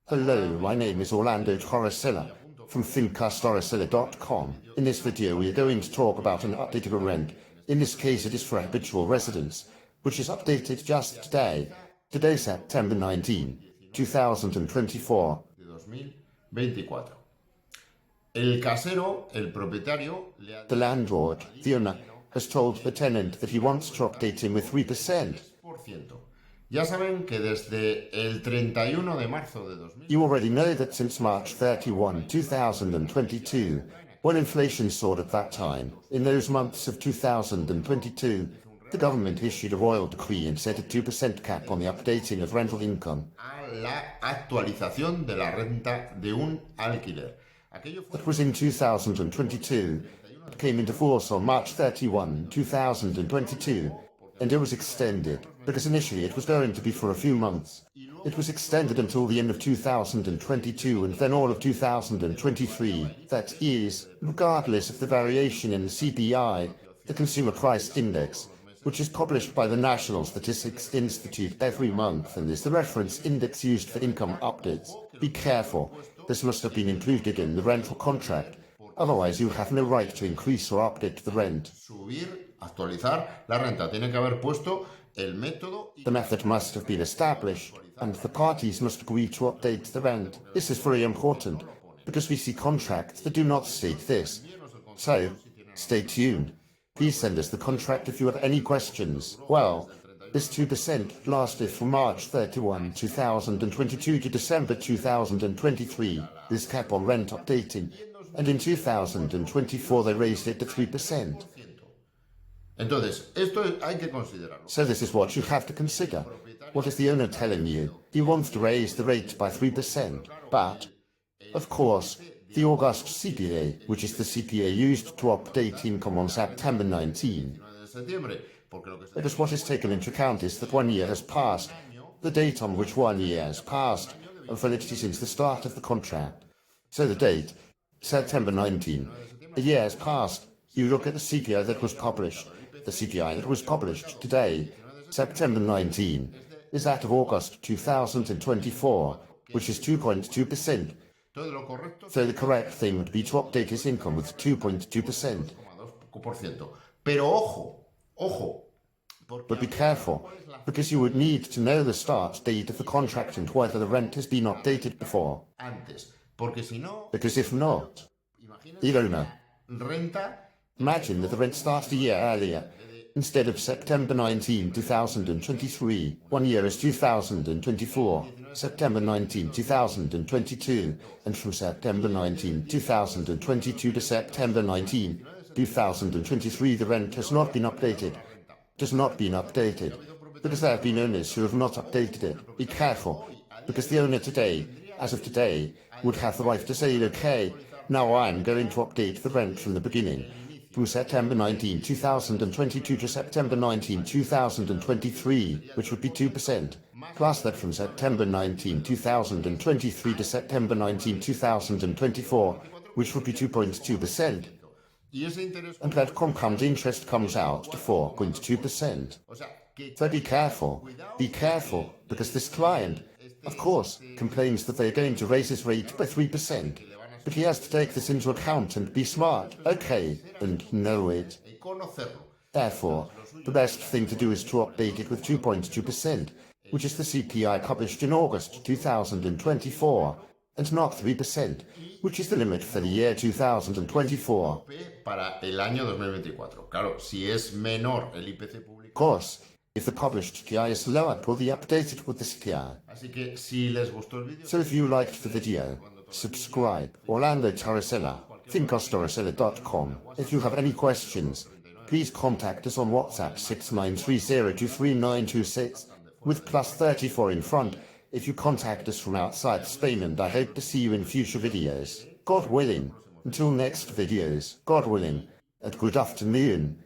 Hello, my name is Orlando Torresella from thinkcastorresella.com. In this video we are going to talk about an updated rent. In this case it is for habitual residents, which is updated just today. Today September 19, 2024. El casero, el propietario, The landlord, the owner, has told the tenant that he wants to update him with 3%. Ya saben que desde el 31 de marzo de 2000... You already know that since March 31, 2022, when inflation soared at that time, in those months of 2022, the government issued a royal decree and set a 2% cap on the updating of rental income. a la actualización de la renta de un alquiler. That was in 2022. It came into force on March 31, 2022, and it was extended, because initially it was going to be for a few months. It was extended until the end of 2022 and then all of 2023. That is, regardless of the variation in the CPI, the Consumer Price Index, which is published by the National Statistics Institute every month and is the reference index used for income updates. Be careful, this must have been included in the rental contract, otherwise you have no right to increase or update the rent. Actualizar la renta. Tiene que haber puesto el método. The method must have been established, and the parties must agree to update the rent. This is very important, because we see contracts that do not state this. So, stay tuned. Please send us the contract if you have any questions. Well, this 2% lasted from March 31, 2022 to December 2023, this cap on rent updating, and in 2024 they raised it to 3%. Entonces, esto hay que considerarlo. So this is what you have to consider. What is the owner telling you? He wants to raise the rate by 3%, but, of course, the August CPA, which is the CPA used to update income on September 19. Because what is taken into account is that 1 year has passed, the date on which 1 year has passed, of validity since the start of the contract. So the date, September 19, a year has passed, you look at the CPI that was published. The CPI that was published today, September 19, is that of August 2024, which is 2.2%. So the correct thing would be to update his income with 2.2%. Pero ojo. But be careful, because you would need to know the start date of the contract and whether the rent has been updated before. Because if not, you don't know. Imagine that the rent starts a year earlier. Instead of September 19, 2023, 1 year is 2024, September 19, 2022, and from September 19, 2022 to September 19, 2023 the rent has not been updated. It has not been updated, because there have been owners who have not updated it. Be careful, because the owner today, as of today, would have the right to say, okay, now I'm going to update the rent from the beginning, from September 19, 2022 to September 19, 2023, which would be 2%, plus that from September 19, 2023 to September 19, 2024, which would be 2.2%. And that compound interest comes out to 4.2%. So be careful, because this client, of course, complains that they're going to raise his rate by 3%. But he has to take this into account and be smart, okay, and know it. Therefore, the best thing to do is to update it with 2.2%, which is the CPI published in August 2024, and not 3%, which is the limit for the year 2024. Of course, if the published CPI is lower, it will be updated with the CPI. So if you liked the video, subscribe. Orlando Torresella, thinkcastorresella.com. If you have any questions, please contact us on WhatsApp 6930233926 with +34 in front if you contact us from outside Spain, and I hope to see you in future videos. God willing. Until next videos, God willing, and good afternoon.